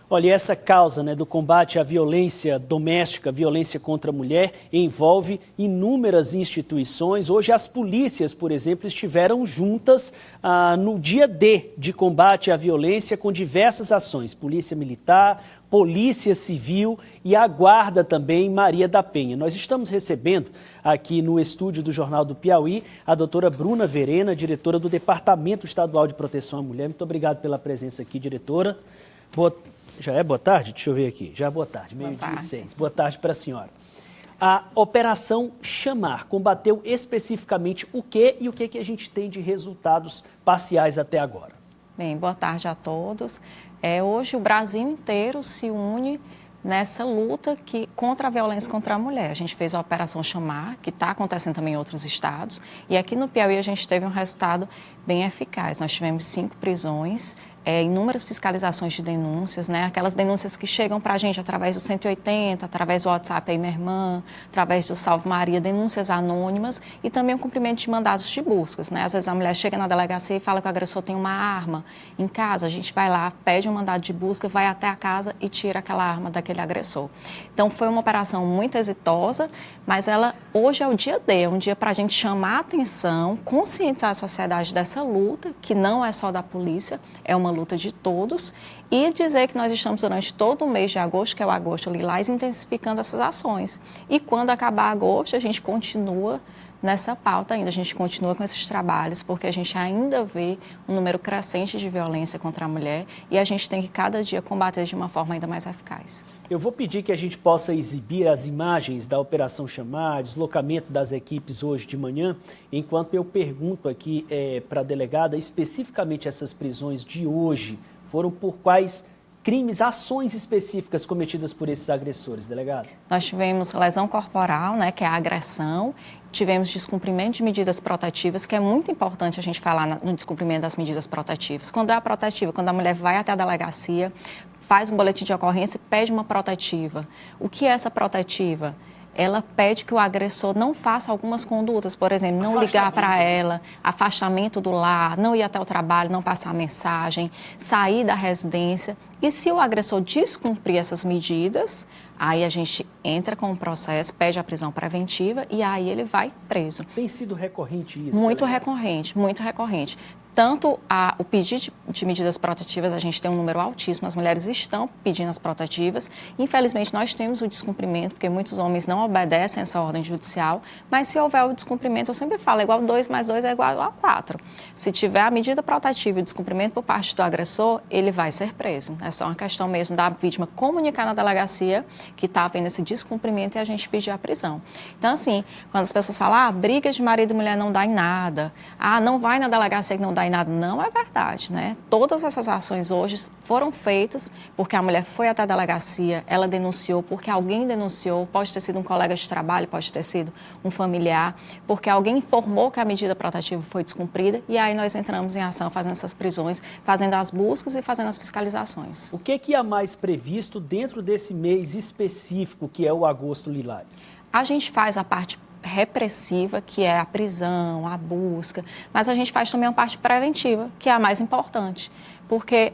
Olha, essa causa, né, do combate à violência doméstica, violência contra a mulher, envolve inúmeras instituições. Hoje as polícias, por exemplo, estiveram juntas no dia D de combate à violência com diversas ações. Polícia Militar, Polícia Civil e a Guarda também, Maria da Penha. Nós estamos recebendo aqui no estúdio do Jornal do Piauí a doutora Bruna Verena, diretora do Departamento Estadual de Proteção à Mulher. Muito obrigado pela presença aqui, diretora. Já é boa tarde? Deixa eu ver aqui. Já é boa tarde, meio-dia e 6. Boa tarde para a senhora. A Operação Chamar combateu especificamente o que e o que a gente tem de resultados parciais até agora? Bem, boa tarde a todos. Hoje o Brasil inteiro se une nessa luta contra a violência contra a mulher. A gente fez a Operação Chamar, que está acontecendo também em outros estados, e aqui no Piauí a gente teve um resultado bem eficaz. Nós tivemos 5 prisões, inúmeras fiscalizações de denúncias, né? Aquelas denúncias que chegam para a gente através do 180, através do WhatsApp aí minha irmã, através do Salve Maria, denúncias anônimas e também o cumprimento de mandados de buscas, né? Às vezes a mulher chega na delegacia e fala que o agressor tem uma arma em casa, a gente vai lá, pede um mandado de busca, vai até a casa e tira aquela arma daquele agressor. Então foi uma operação muito exitosa, mas hoje é o dia D, é um dia para a gente chamar a atenção, conscientizar a sociedade dessa luta, que não é só da polícia, é uma luta de todos, e dizer que nós estamos durante todo o mês de agosto, que é o Agosto Lilás, intensificando essas ações. E quando acabar agosto, a gente continua nessa pauta ainda, a gente continua com esses trabalhos, porque a gente ainda vê um número crescente de violência contra a mulher e a gente tem que cada dia combater de uma forma ainda mais eficaz. Eu vou pedir que a gente possa exibir as imagens da Operação Chamar, deslocamento das equipes hoje de manhã, enquanto eu pergunto aqui para a delegada, especificamente essas prisões de hoje, foram por quais crimes, ações específicas cometidas por esses agressores, delegado? Nós tivemos lesão corporal, né, que é a agressão, tivemos descumprimento de medidas protetivas, que é muito importante a gente falar no descumprimento das medidas protetivas. Quando é a protetiva, quando a mulher vai até a delegacia, faz um boletim de ocorrência e pede uma protetiva. O que é essa protetiva? Ela pede que o agressor não faça algumas condutas, por exemplo, não ligar para ela, afastamento do lar, não ir até o trabalho, não passar mensagem, sair da residência. E se o agressor descumprir essas medidas, aí a gente entra com o processo, pede a prisão preventiva e aí ele vai preso. Tem sido recorrente isso? Muito recorrente, muito recorrente. Tanto o pedido de medidas protetivas, a gente tem um número altíssimo, as mulheres estão pedindo as protetivas. Infelizmente, nós temos o descumprimento, porque muitos homens não obedecem essa ordem judicial, mas se houver o descumprimento, eu sempre falo, igual 2 mais 2 é igual a 4. Se tiver a medida protetiva e o descumprimento por parte do agressor, ele vai ser preso. É só uma questão mesmo da vítima comunicar na delegacia que está havendo esse descumprimento e a gente pedir a prisão. Então, assim, quando as pessoas falam, briga de marido e mulher não dá em nada, não vai na delegacia que não dá em nada, não é verdade, né? Todas essas ações hoje foram feitas porque a mulher foi até a delegacia, ela denunciou, porque alguém denunciou, pode ter sido um colega de trabalho, pode ter sido um familiar, porque alguém informou que a medida protetiva foi descumprida e aí nós entramos em ação fazendo essas prisões, fazendo as buscas e fazendo as fiscalizações. O que há mais previsto dentro desse mês específico que é o Agosto Lilás? A gente faz a parte repressiva, que é a prisão, a busca, mas a gente faz também uma parte preventiva, que é a mais importante, porque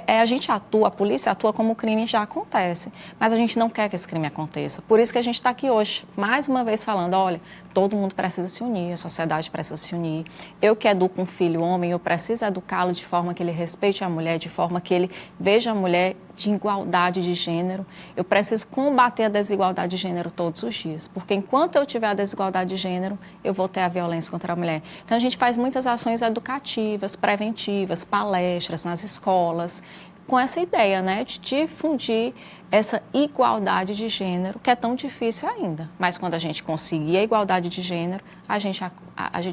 a gente atua, a polícia atua como o crime já acontece, mas a gente não quer que esse crime aconteça. Por isso que a gente está aqui hoje, mais uma vez falando, olha, todo mundo precisa se unir, a sociedade precisa se unir. Eu que educo um filho homem, eu preciso educá-lo de forma que ele respeite a mulher, de forma que ele veja a mulher de igualdade de gênero. Eu preciso combater a desigualdade de gênero todos os dias, porque enquanto eu tiver a desigualdade de gênero, eu vou ter a violência contra a mulher. Então a gente faz muitas ações educativas, preventivas, palestras nas escolas, com essa ideia, né, de difundir essa igualdade de gênero, que é tão difícil ainda. Mas quando a gente conseguir a igualdade de gênero, a gente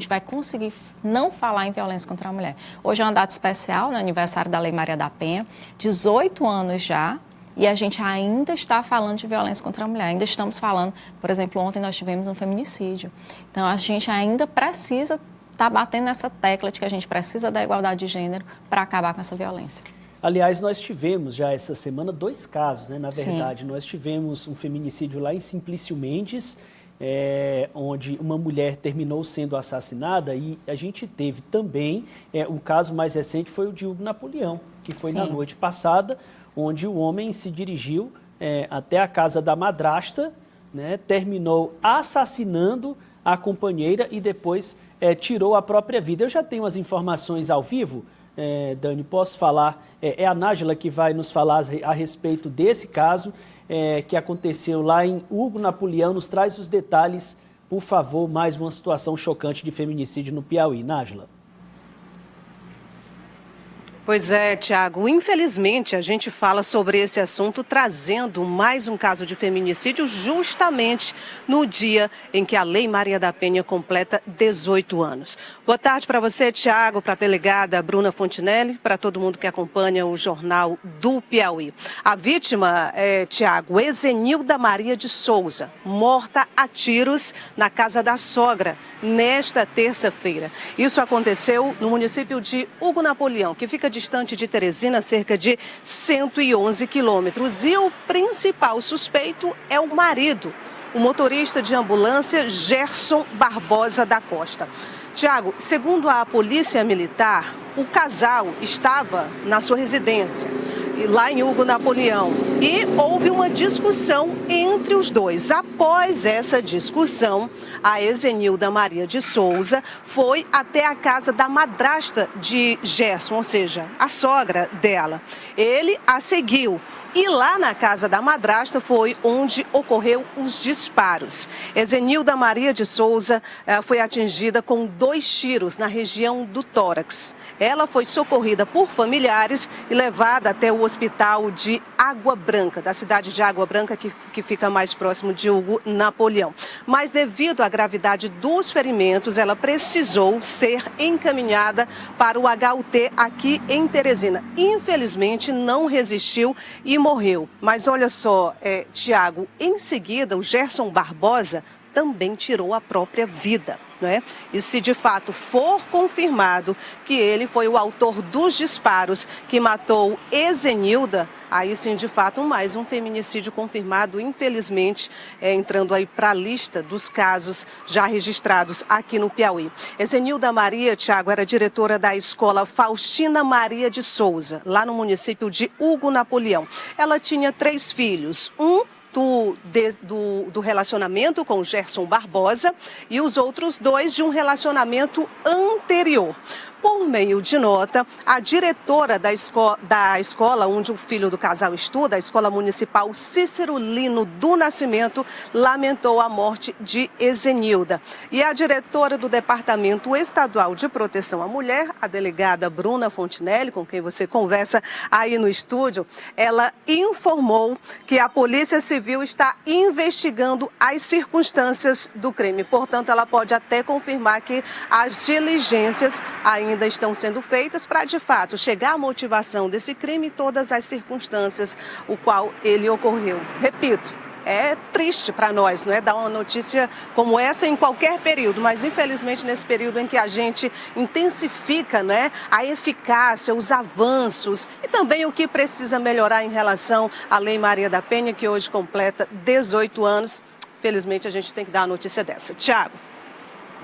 vai conseguir não falar em violência contra a mulher. Hoje é uma data especial, no aniversário da Lei Maria da Penha, 18 anos já, e a gente ainda está falando de violência contra a mulher. Ainda estamos falando, por exemplo, ontem nós tivemos um feminicídio. Então, a gente ainda precisa estar batendo nessa tecla de que a gente precisa da igualdade de gênero para acabar com essa violência. Aliás, nós tivemos já essa semana 2 casos, né? Na verdade, sim. Nós tivemos um feminicídio lá em Simplício Mendes, onde uma mulher terminou sendo assassinada, e a gente teve também, um caso mais recente foi o de Hugo Napoleão, que foi na noite passada, onde o homem se dirigiu até a casa da madrasta, né, terminou assassinando a companheira e depois tirou a própria vida. Eu já tenho as informações ao vivo, Dani, posso falar? É a Nájila que vai nos falar a respeito desse caso que aconteceu lá em Hugo Napoleão. Nos traz os detalhes, por favor, mais uma situação chocante de feminicídio no Piauí. Nájila. Pois é, Tiago, infelizmente a gente fala sobre esse assunto trazendo mais um caso de feminicídio justamente no dia em que a Lei Maria da Penha completa 18 anos. Boa tarde para você, Tiago, para a delegada Bruna Fontinelli, para todo mundo que acompanha o Jornal do Piauí. A vítima é, Tiago, Ezenilda Maria de Souza, morta a tiros na casa da sogra nesta terça-feira. Isso aconteceu no município de Hugo Napoleão, que fica distante de Teresina, cerca de 111 quilômetros. E o principal suspeito é o marido, o motorista de ambulância Gerson Barbosa da Costa. Tiago, segundo a Polícia Militar, o casal estava na sua residência, lá em Hugo Napoleão, e houve uma discussão entre os dois. Após essa discussão, a Ezenilda Maria de Souza foi até a casa da madrasta de Gerson, ou seja, a sogra dela. Ele a seguiu. E lá na casa da madrasta foi onde ocorreu os disparos. Ezenilda Maria de Souza foi atingida com 2 tiros na região do tórax. Ela foi socorrida por familiares e levada até o hospital de Água Branca, da cidade de Água Branca, que fica mais próximo de Hugo Napoleão. Mas devido à gravidade dos ferimentos, ela precisou ser encaminhada para o HUT aqui em Teresina. Infelizmente, não resistiu e morreu. Mas olha só, Tiago, em seguida o Gerson Barbosa também tirou a própria vida, não é? E se de fato for confirmado que ele foi o autor dos disparos que matou Ezenilda, aí sim, de fato, mais um feminicídio confirmado, infelizmente, entrando aí para a lista dos casos já registrados aqui no Piauí. Ezenilda Maria, Tiago, era diretora da escola Faustina Maria de Souza, lá no município de Hugo Napoleão. Ela tinha 3 filhos, do relacionamento com o Gerson Barbosa e os outros 2 de um relacionamento anterior. Por meio de nota, a diretora da escola onde o filho do casal estuda, a Escola Municipal Cícero Lino do Nascimento, lamentou a morte de Ezenilda. E a diretora do Departamento Estadual de Proteção à Mulher, a delegada Bruna Fontinelli, com quem você conversa aí no estúdio, ela informou que a Polícia Civil está investigando as circunstâncias do crime. Portanto, ela pode até confirmar que as diligências ainda estão sendo feitas para, de fato, chegar à motivação desse crime e todas as circunstâncias o qual ele ocorreu. Repito, é triste para nós, não é, dar uma notícia como essa em qualquer período, mas infelizmente nesse período em que a gente intensifica, né, a eficácia, os avanços e também o que precisa melhorar em relação à Lei Maria da Penha, que hoje completa 18 anos. Felizmente a gente tem que dar a notícia dessa. Tiago.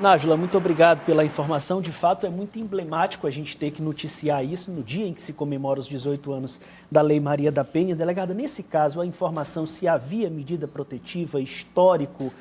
Nájila, muito obrigado pela informação. De fato, é muito emblemático a gente ter que noticiar isso no dia em que se comemora os 18 anos da Lei Maria da Penha. Delegada, nesse caso, a informação se havia medida protetiva, histórico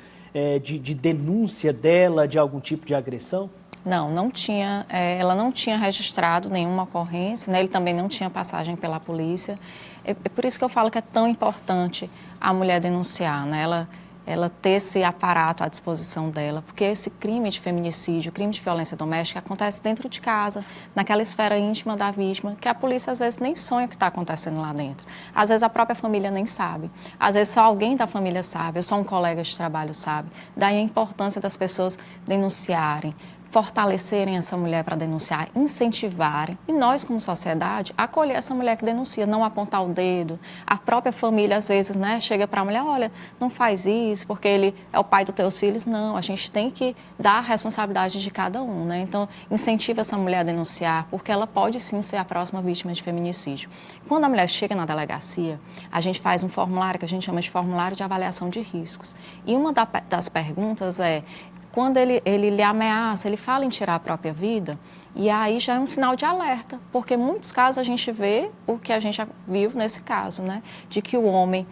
de denúncia dela de algum tipo de agressão? Não tinha. Ela não tinha registrado nenhuma ocorrência, né? Ele também não tinha passagem pela polícia. É por isso que eu falo que é tão importante a mulher denunciar, né? Ela ter esse aparato à disposição dela, porque esse crime de feminicídio, crime de violência doméstica acontece dentro de casa, naquela esfera íntima da vítima, que a polícia às vezes nem sonha o que está acontecendo lá dentro. Às vezes a própria família nem sabe, às vezes só alguém da família sabe, ou só um colega de trabalho sabe. Daí a importância das pessoas denunciarem, fortalecerem essa mulher para denunciar, incentivarem. E nós, como sociedade, acolher essa mulher que denuncia, não apontar o dedo. A própria família, às vezes, né, chega para a mulher, olha, não faz isso porque ele é o pai dos teus filhos. Não, a gente tem que dar a responsabilidade de cada um, né? Então, incentiva essa mulher a denunciar, porque ela pode, sim, ser a próxima vítima de feminicídio. Quando a mulher chega na delegacia, a gente faz um formulário que a gente chama de formulário de avaliação de riscos. E uma das perguntas é, quando ele lhe ameaça, ele fala em tirar a própria vida, E aí já é um sinal de alerta, porque em muitos casos a gente vê o que a gente já viu nesse caso, né? De que o homem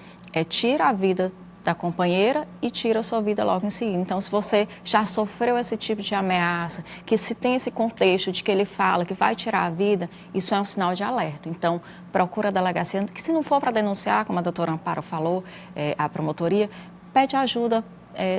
tira a vida da companheira e tira a sua vida logo em seguida. Então, se você já sofreu esse tipo de ameaça, que se tem esse contexto de que ele fala que vai tirar a vida, isso é um sinal de alerta. Então, procura a delegacia, que se não for para denunciar, como a doutora Amparo falou, a promotoria, pede ajuda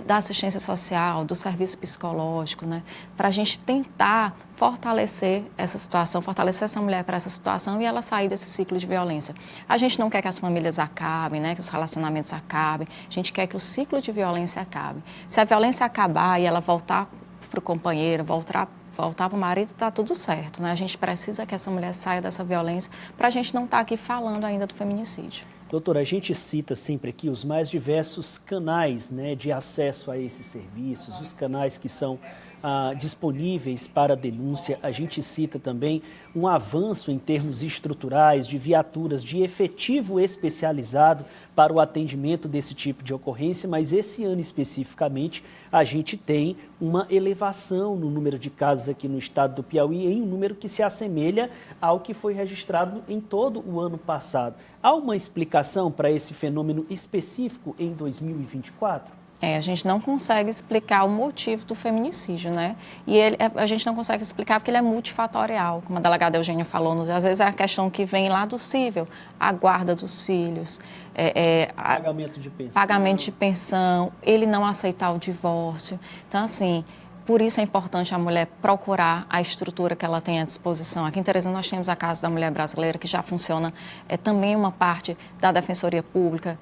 da assistência social, do serviço psicológico, né? Para a gente tentar fortalecer essa situação, fortalecer essa mulher para essa situação e ela sair desse ciclo de violência. A gente não quer que as famílias acabem, né? Que os relacionamentos acabem, a gente quer que o ciclo de violência acabe. Se a violência acabar e ela voltar para o companheiro, voltar para o marido, está tudo certo, né? A gente precisa que essa mulher saia dessa violência para a gente não estar aqui falando ainda do feminicídio. Doutora, a gente cita sempre aqui os mais diversos canais, né, de acesso a esses serviços, os canais que são disponíveis para denúncia. A gente cita também um avanço em termos estruturais, de viaturas, de efetivo especializado para o atendimento desse tipo de ocorrência, mas esse ano especificamente a gente tem uma elevação no número de casos aqui no estado do Piauí, em um número que se assemelha ao que foi registrado em todo o ano passado. Há uma explicação para esse fenômeno específico em 2024? A gente não consegue explicar o motivo do feminicídio, né? E a gente não consegue explicar porque ele é multifatorial, como a delegada Eugênia falou. Às vezes é a questão que vem lá do cível, a guarda dos filhos, pagamento de pensão, ele não aceitar o divórcio. Então, assim, por isso é importante a mulher procurar a estrutura que ela tem à disposição. Aqui em Teresina nós temos a Casa da Mulher Brasileira, que já funciona também uma parte da Defensoria Pública,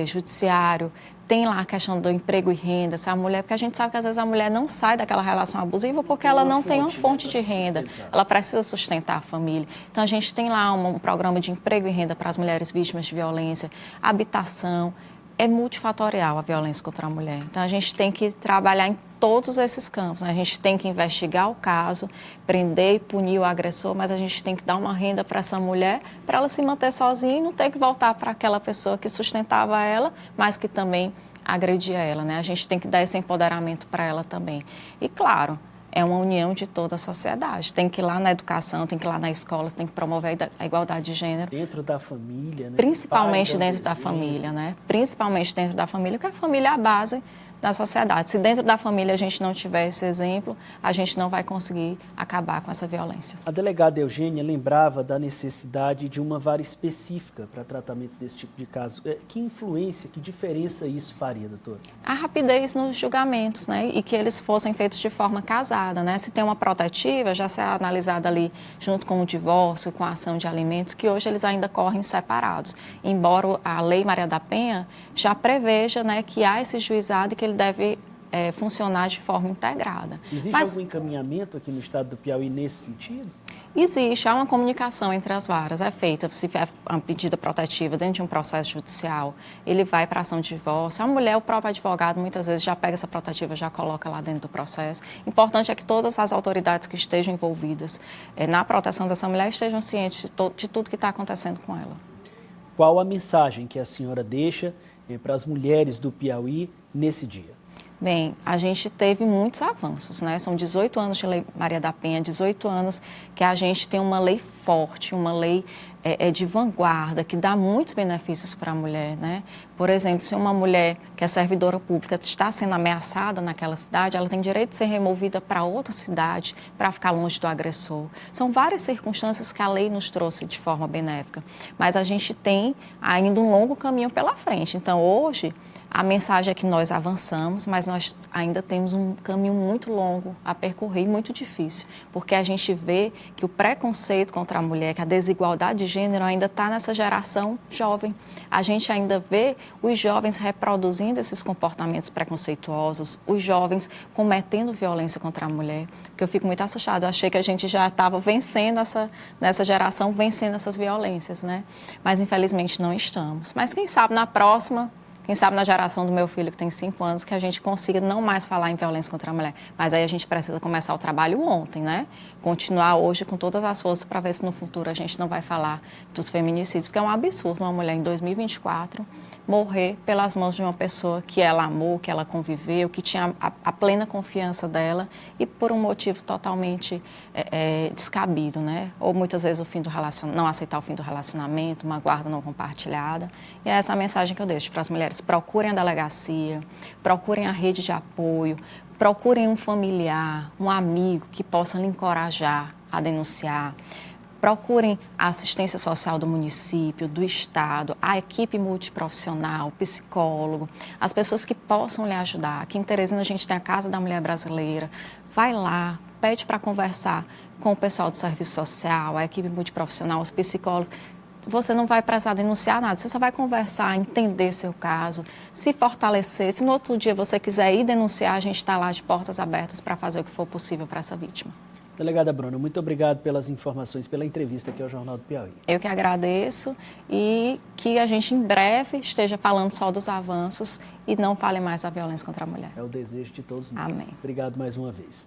Judiciário. Tem lá a questão do emprego e renda, se a mulher, porque a gente sabe que às vezes a mulher não sai daquela relação abusiva porque ela não tem uma fonte de renda, ela precisa sustentar a família. Então a gente tem lá um programa de emprego e renda para as mulheres vítimas de violência, habitação. É multifatorial a violência contra a mulher. Então a gente tem que trabalhar em todos esses campos, né? A gente tem que investigar o caso, prender e punir o agressor, mas a gente tem que dar uma renda para essa mulher, para ela se manter sozinha e não ter que voltar para aquela pessoa que sustentava ela, mas que também agredia ela, né? A gente tem que dar esse empoderamento para ela também. E claro, é uma união de toda a sociedade. Tem que ir lá na educação, tem que ir lá na escola, tem que promover a igualdade de gênero. Dentro da família, né? Principalmente dentro da família, né? Principalmente dentro da família, porque a família é a base da sociedade. Se dentro da família a gente não tiver esse exemplo, a gente não vai conseguir acabar com essa violência. A delegada Eugênia lembrava da necessidade de uma vara específica para tratamento desse tipo de caso. Que influência, que diferença isso faria, doutora? A rapidez nos julgamentos, né? E que eles fossem feitos de forma casada, né? Se tem uma protetiva, já será analisada ali junto com o divórcio, com a ação de alimentos, que hoje eles ainda correm separados. Embora a Lei Maria da Penha já preveja, né, que há esse juizado e que ele deve funcionar de forma integrada. Existe algum encaminhamento aqui no estado do Piauí nesse sentido? Existe, há uma comunicação entre as varas, é feita, se é uma medida protetiva dentro de um processo judicial, ele vai para a ação de divórcio. A mulher, o próprio advogado, muitas vezes já pega essa protetiva, já coloca lá dentro do processo. Importante é que todas as autoridades que estejam envolvidas na proteção dessa mulher estejam cientes de tudo que está acontecendo com ela. Qual a mensagem que a senhora deixa para as mulheres do Piauí nesse dia? Bem, a gente teve muitos avanços, né? São 18 anos de Lei Maria da Penha, 18 anos que a gente tem uma lei forte, uma lei de vanguarda, que dá muitos benefícios para a mulher, né? Por exemplo, se uma mulher que é servidora pública está sendo ameaçada naquela cidade, ela tem direito de ser removida para outra cidade, para ficar longe do agressor. São várias circunstâncias que a lei nos trouxe de forma benéfica, mas a gente tem ainda um longo caminho pela frente. Então, hoje, a mensagem é que nós avançamos, mas nós ainda temos um caminho muito longo a percorrer e muito difícil, porque a gente vê que o preconceito contra a mulher, que a desigualdade de gênero ainda está nessa geração jovem. A gente ainda vê os jovens reproduzindo esses comportamentos preconceituosos, os jovens cometendo violência contra a mulher, porque eu fico muito assustada. Eu achei que a gente já estava vencendo nessa geração, vencendo essas violências, né? Mas infelizmente não estamos. Mas quem sabe na próxima Quem sabe na geração do meu filho, que tem 5 anos, que a gente consiga não mais falar em violência contra a mulher. Mas aí a gente precisa começar o trabalho ontem, né? Continuar hoje com todas as forças para ver se no futuro a gente não vai falar dos feminicídios, porque é um absurdo uma mulher em 2024 morrer pelas mãos de uma pessoa que ela amou, que ela conviveu, que tinha a plena confiança dela e por um motivo totalmente descabido, né? Ou muitas vezes não aceitar o fim do relacionamento, uma guarda não compartilhada. E é essa a mensagem que eu deixo para as mulheres. Procurem a delegacia, procurem a rede de apoio, procurem um familiar, um amigo que possa lhe encorajar a denunciar. Procurem a assistência social do município, do estado, a equipe multiprofissional, psicólogo, as pessoas que possam lhe ajudar. Aqui em Teresina a gente tem a Casa da Mulher Brasileira. Vai lá, pede para conversar com o pessoal do serviço social, a equipe multiprofissional, os psicólogos. Você não vai precisar denunciar nada, você só vai conversar, entender seu caso, se fortalecer. Se no outro dia você quiser ir denunciar, a gente está lá de portas abertas para fazer o que for possível para essa vítima. Delegada Bruna, muito obrigado pelas informações, pela entrevista aqui ao Jornal do Piauí. Eu que agradeço e que a gente em breve esteja falando só dos avanços e não fale mais da violência contra a mulher. É o desejo de todos nós. Amém. Obrigado mais uma vez.